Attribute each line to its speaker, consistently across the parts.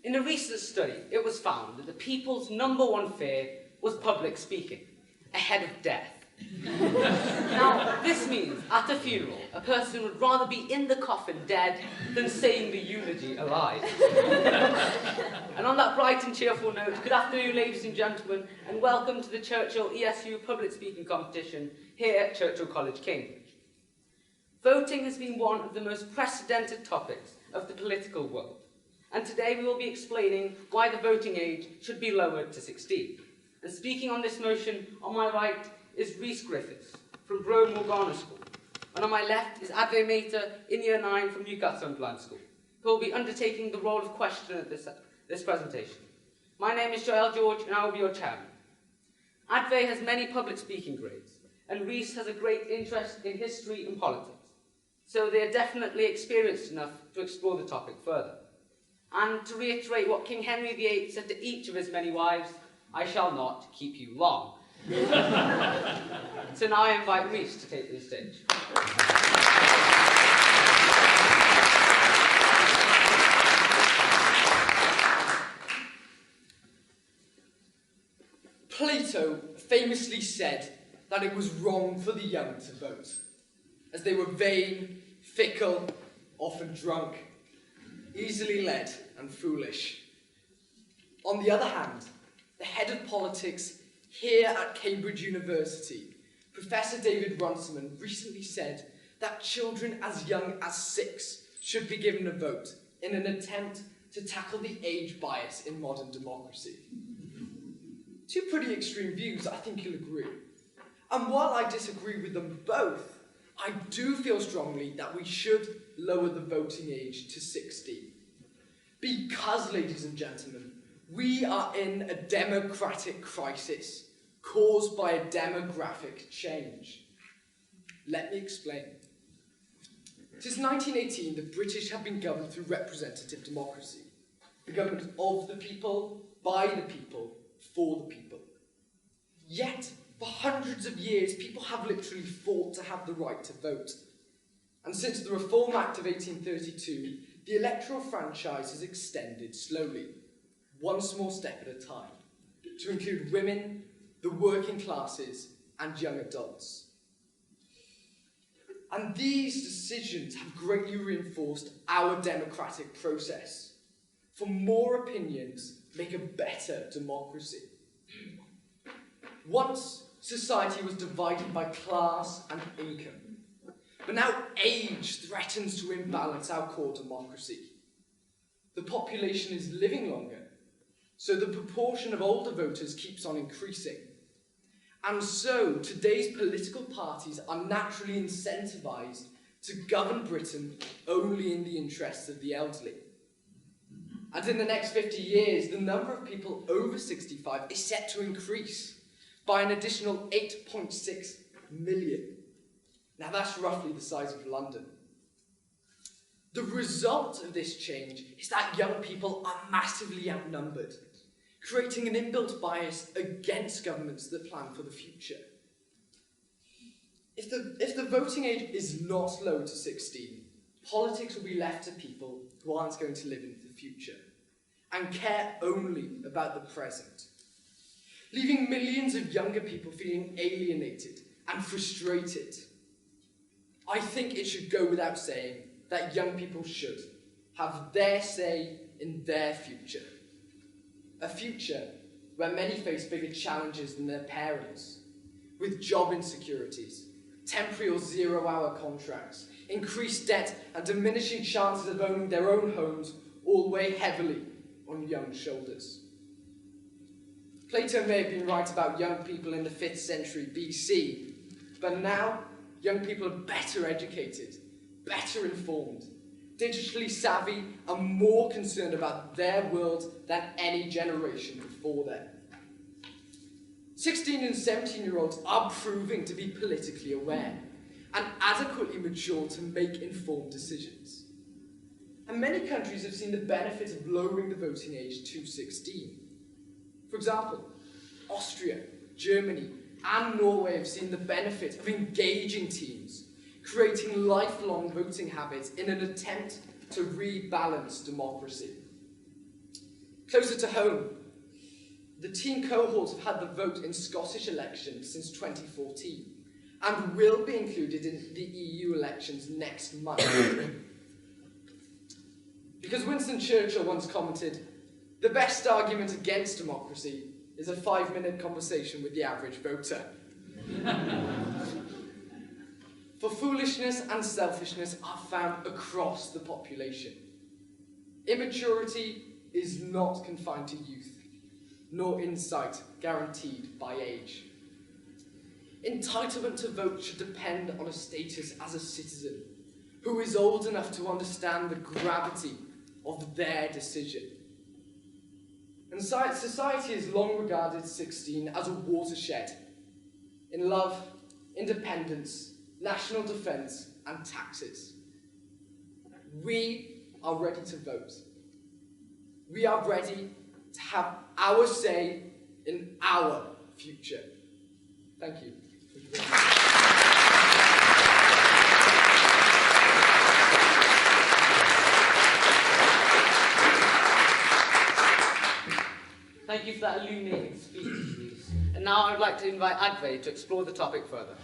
Speaker 1: In a recent study, it was found that the people's number one fear was public speaking, ahead of death. Now, this means, at a funeral, a person would rather be in the coffin dead than saying the eulogy alive. And on that bright and cheerful note, good afternoon, ladies and gentlemen, and welcome to the Churchill ESU Public Speaking Competition here at Churchill College, Cambridge. Voting has been one of the most precedented topics of the political world, and today we will be explaining why the voting age should be lowered to 16. And speaking on this motion, on my right is Rhys Griffiths from Bro Morgana School, and on my left is Adve Mehta in Year 9 from Newcastle Sunderland School, who will be undertaking the role of questioner at this presentation. My name is Joel George, and I will be your chairman. Adve has many public speaking grades, and Rhys has a great interest in history and politics, so they are definitely experienced enough to explore the topic further. And to reiterate what King Henry VIII said to each of his many wives, I shall not keep you long. So now I invite Rhys to take the stage.
Speaker 2: Plato famously said that it was wrong for the young to vote, as they were vain, fickle, often drunk, easily led and foolish. On the other hand, the head of politics here at Cambridge University, Professor David Runciman, recently said that children as young as 6 should be given a vote in an attempt to tackle the age bias in modern democracy. Two pretty extreme views, I think you'll agree. And while I disagree with them both, I do feel strongly that we should lower the voting age to 16. Because, ladies and gentlemen, we are in a democratic crisis caused by a demographic change. Let me explain. Since 1918, the British have been governed through representative democracy, the government of the people, by the people, for the people. Yet, for hundreds of years, people have literally fought to have the right to vote. And since the Reform Act of 1832, the electoral franchise has extended slowly, one small step at a time, to include women, the working classes, and young adults. And these decisions have greatly reinforced our democratic process. For more opinions make a better democracy. Once, society was divided by class and income, but now age threatens to imbalance our core democracy. The population is living longer, so the proportion of older voters keeps on increasing. And so today's political parties are naturally incentivized to govern Britain only in the interests of the elderly. And in the next 50 years, the number of people over 65 is set to increase by an additional 8.6 million. Now that's roughly the size of London. The result of this change is that young people are massively outnumbered, creating an inbuilt bias against governments that plan for the future. If the voting age is not lowered to 16, politics will be left to people who aren't going to live into the future and care only about the present, leaving millions of younger people feeling alienated and frustrated. I think it should go without saying that young people should have their say in their future. A future where many face bigger challenges than their parents, with job insecurities, temporary or zero-hour contracts, increased debt and diminishing chances of owning their own homes all weigh heavily on young shoulders. Plato may have been right about young people in the 5th century BC, but now young people are better educated, better informed, digitally savvy, and more concerned about their world than any generation before them. 16 and 17-year-olds are proving to be politically aware and adequately mature to make informed decisions. And many countries have seen the benefit of lowering the voting age to 16. For example, Austria, Germany, and Norway have seen the benefit of engaging teens, creating lifelong voting habits in an attempt to rebalance democracy. Closer to home, the teen cohorts have had the vote in Scottish elections since 2014 and will be included in the EU elections next month. Because Winston Churchill once commented, "The best argument against democracy is a 5-minute conversation with the average voter." For foolishness and selfishness are found across the population. Immaturity is not confined to youth, nor insight guaranteed by age. Entitlement to vote should depend on a status as a citizen who is old enough to understand the gravity of their decision. And society has long regarded 16 as a watershed in love, independence, national defence and taxes. We are ready to vote. We are ready to have our say in our future. Thank you.
Speaker 1: Thank you for that illuminating speech, please. And now I would like to invite Adve to explore the topic further.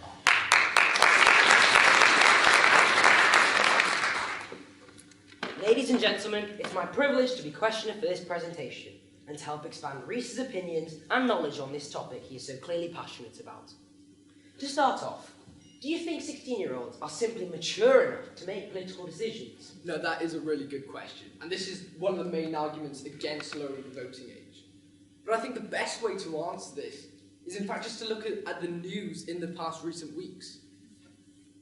Speaker 3: Ladies and gentlemen, it's my privilege to be questioner for this presentation and to help expand Reese's opinions and knowledge on this topic he is so clearly passionate about. To start off, do you think 16-year-olds are simply mature enough to make political decisions?
Speaker 2: No, that is a really good question, and this is one of the main arguments against lowering the voting age. But I think the best way to answer this is in fact just to look at the news in the past recent weeks.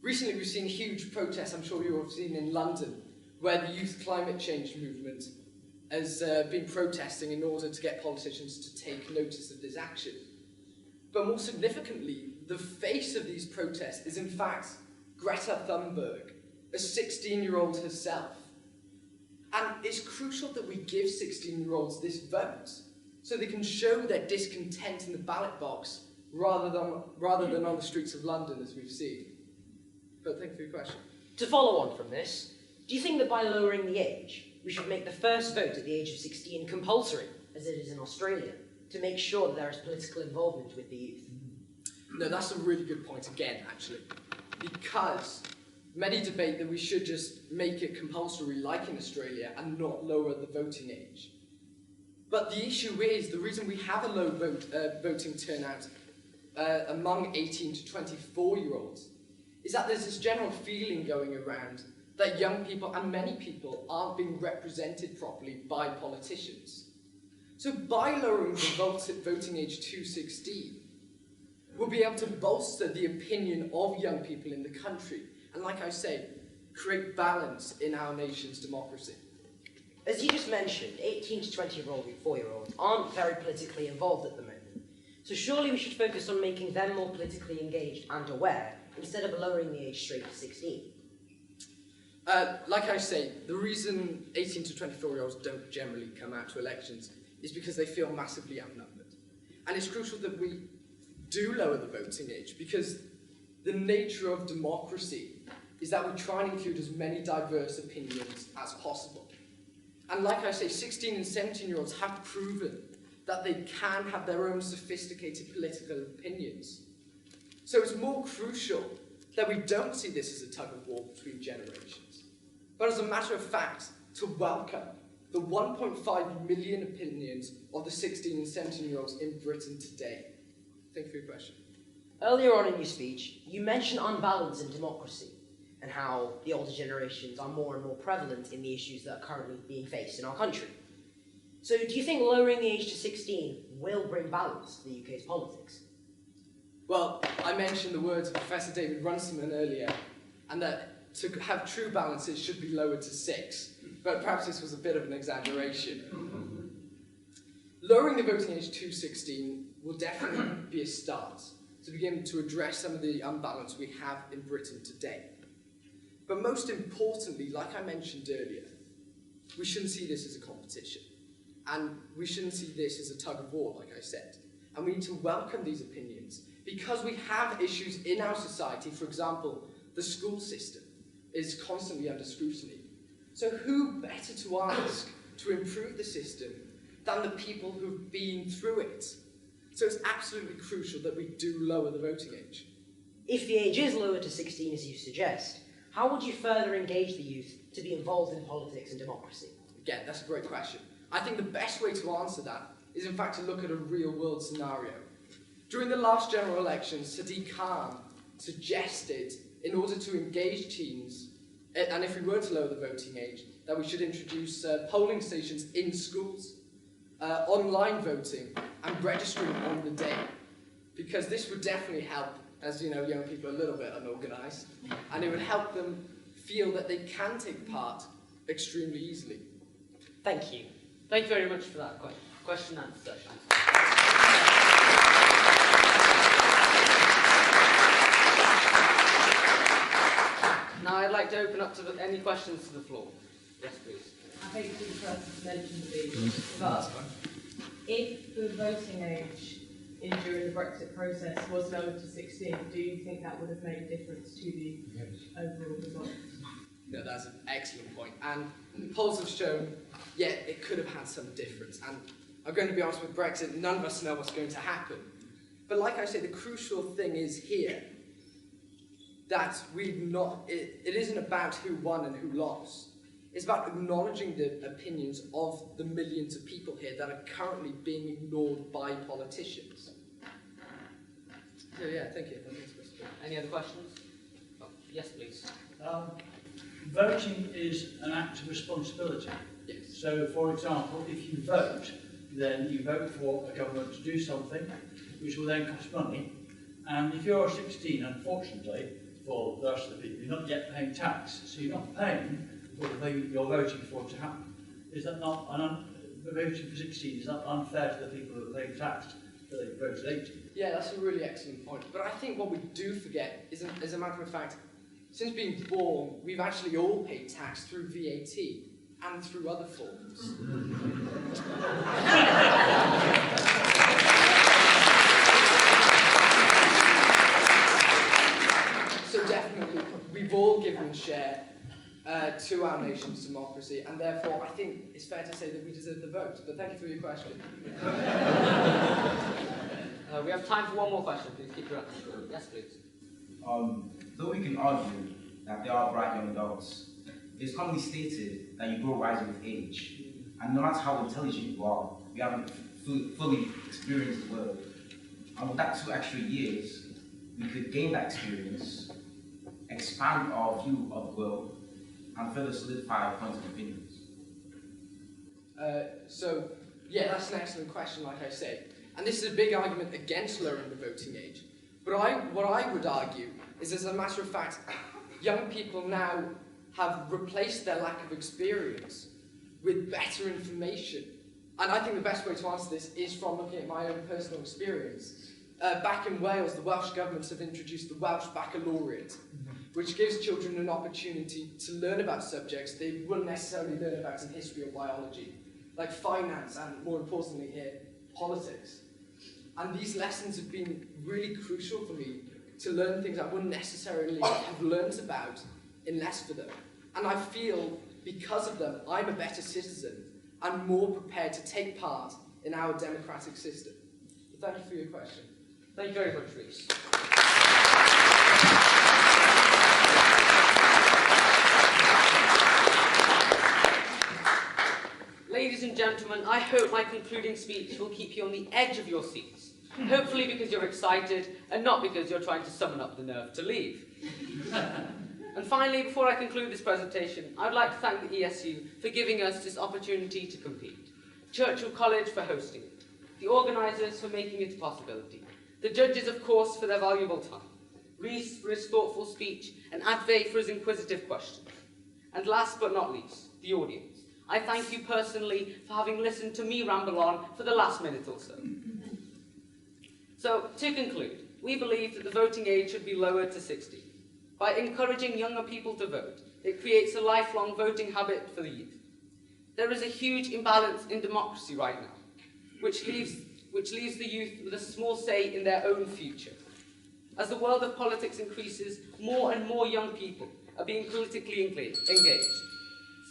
Speaker 2: Recently we've seen huge protests, I'm sure you have seen in London, where the youth climate change movement has been protesting in order to get politicians to take notice of this action. But more significantly, the face of these protests is in fact Greta Thunberg, a 16-year-old herself. And it's crucial that we give 16-year-olds this vote so they can show their discontent in the ballot box rather than on the streets of London, as we've seen. But thank you for your question.
Speaker 3: To follow on from this, do you think that by lowering the age, we should make the first vote at the age of 16 compulsory, as it is in Australia, to make sure that there is political involvement with the youth?
Speaker 2: No, that's a really good point again, actually. Because many debate that we should just make it compulsory like in Australia and not lower the voting age. But the issue is, the reason we have a low voting turnout among 18 to 24-year-olds is that there's this general feeling going around that young people and many people aren't being represented properly by politicians. So by lowering the voting age to 16, we'll be able to bolster the opinion of young people in the country, and like I say, create balance in our nation's democracy.
Speaker 3: As you just mentioned, 18 to 24-year-olds aren't very politically involved at the moment. So surely we should focus on making them more politically engaged and aware, instead of lowering the age straight to 16.
Speaker 2: Like I say, the reason 18 to 24-year-olds don't generally come out to elections is because they feel massively outnumbered. And it's crucial that we do lower the voting age, because the nature of democracy is that we try and include as many diverse opinions as possible. And like I say, 16 and 17-year-olds have proven that they can have their own sophisticated political opinions. So it's more crucial that we don't see this as a tug of war between generations, but as a matter of fact, to welcome the 1.5 million opinions of the 16 and 17-year-olds in Britain today. Thank you for your question.
Speaker 3: Earlier on in your speech, you mentioned unbalance in democracy and how the older generations are more and more prevalent in the issues that are currently being faced in our country. So do you think lowering the age to 16 will bring balance to the UK's politics?
Speaker 2: Well, I mentioned the words of Professor David Runciman earlier, and that to have true balance it should be lowered to 6, but perhaps this was a bit of an exaggeration. Lowering the voting age to 16 will definitely be a start to begin to address some of the unbalance we have in Britain today. But most importantly, like I mentioned earlier, we shouldn't see this as a competition. And we shouldn't see this as a tug of war, like I said. And we need to welcome these opinions, because we have issues in our society. For example, the school system is constantly under scrutiny. So who better to ask to improve the system than the people who've been through it. So it's absolutely crucial that we do lower the voting age.
Speaker 3: If the age is lowered to 16, as you suggest, how would you further engage the youth to be involved in politics and democracy?
Speaker 2: Again, that's a great question. I think the best way to answer that is in fact to look at a real-world scenario. During the last general election, Sadiq Khan suggested, in order to engage teens, and if we were to lower the voting age, that we should introduce polling stations in schools, online voting, and registering on the day. Because this would definitely help, as you know, young people are a little bit unorganised, and it would help them feel that they can take part extremely easily.
Speaker 3: Thank you.
Speaker 1: Thank you very much for that question and answer session. Now I'd like to open up to any questions to the floor. Yes, please.
Speaker 4: I hate to be the person to mention these, but if the voting age during the Brexit process was lowered to 16, do you think that would have made a difference to the overall results?
Speaker 2: No, that's an excellent point. And the polls have shown, yeah, it could have had some difference. And I'm going to be honest with Brexit, none of us know what's going to happen. But like I say, the crucial thing is here that it isn't about who won and who lost. It's about acknowledging the opinions of the millions of people here that are currently being ignored by politicians. So yeah, thank you.
Speaker 1: Any other questions? Oh, yes, please.
Speaker 5: Voting is an act of responsibility.
Speaker 2: Yes.
Speaker 5: So, for example, if you vote, then you vote for a government to do something, which will then cost money. And if you're 16, unfortunately, for the rest of the people, you're not yet paying tax, so you're not paying for the thing you're voting for to happen. Is that not voting for 16? Is that unfair to the people that are paying tax that they voted 18?
Speaker 2: Yeah, that's a really excellent point. But I think what we do forget is, as a matter of fact, since being born, we've actually all paid tax through VAT and through other forms. So definitely, we've all given a share to our nation's democracy, and therefore I think it's fair to say that we deserve the vote. But thank you for your question.
Speaker 1: We have time for one more question, please. Keep your answer. Yes, please.
Speaker 6: Though we can argue that they are bright young adults, it is commonly stated that you grow wiser with age. And no matter how intelligent you are, we haven't fully experienced the world. And with that 2 extra years, we could gain that experience, expand our view of the world, and further solidify our points of opinions.
Speaker 2: So, yeah, that's an excellent question, like I say. And this is a big argument against lowering the voting age. But what I would argue is, as a matter of fact, young people now have replaced their lack of experience with better information. And I think the best way to answer this is from looking at my own personal experience. Back in Wales, the Welsh government have introduced the Welsh Baccalaureate, which gives children an opportunity to learn about subjects they wouldn't necessarily learn about in history or biology, like finance and, more importantly here, politics. And these lessons have been really crucial for me to learn things I wouldn't necessarily have learned about unless for them. And I feel, because of them, I'm a better citizen and more prepared to take part in our democratic system. So thank you for your question.
Speaker 1: Thank you very much, Rhys. Ladies and gentlemen, I hope my concluding speech will keep you on the edge of your seats. Hopefully because you're excited and not because you're trying to summon up the nerve to leave. And finally, before I conclude this presentation, I would like to thank the ESU for giving us this opportunity to compete, Churchill College for hosting it, the organisers for making it a possibility, the judges, of course, for their valuable time, Rhys for his thoughtful speech, and Adve for his inquisitive questions. And last but not least, the audience. I thank you personally for having listened to me ramble on for the last minute or so. So, to conclude, we believe that the voting age should be lowered to 60. By encouraging younger people to vote, it creates a lifelong voting habit for the youth. There is a huge imbalance in democracy right now, which leaves the youth with a small say in their own future. As the world of politics increases, more and more young people are being politically engaged.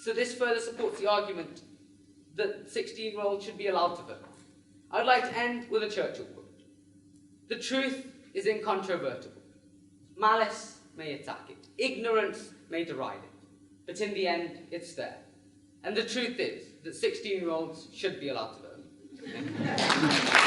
Speaker 1: So this further supports the argument that 16-year-olds should be allowed to vote. I'd like to end with a Churchill quote. The truth is incontrovertible. Malice may attack it. Ignorance may deride it. But in the end, it's there. And the truth is that 16-year-olds should be allowed to vote.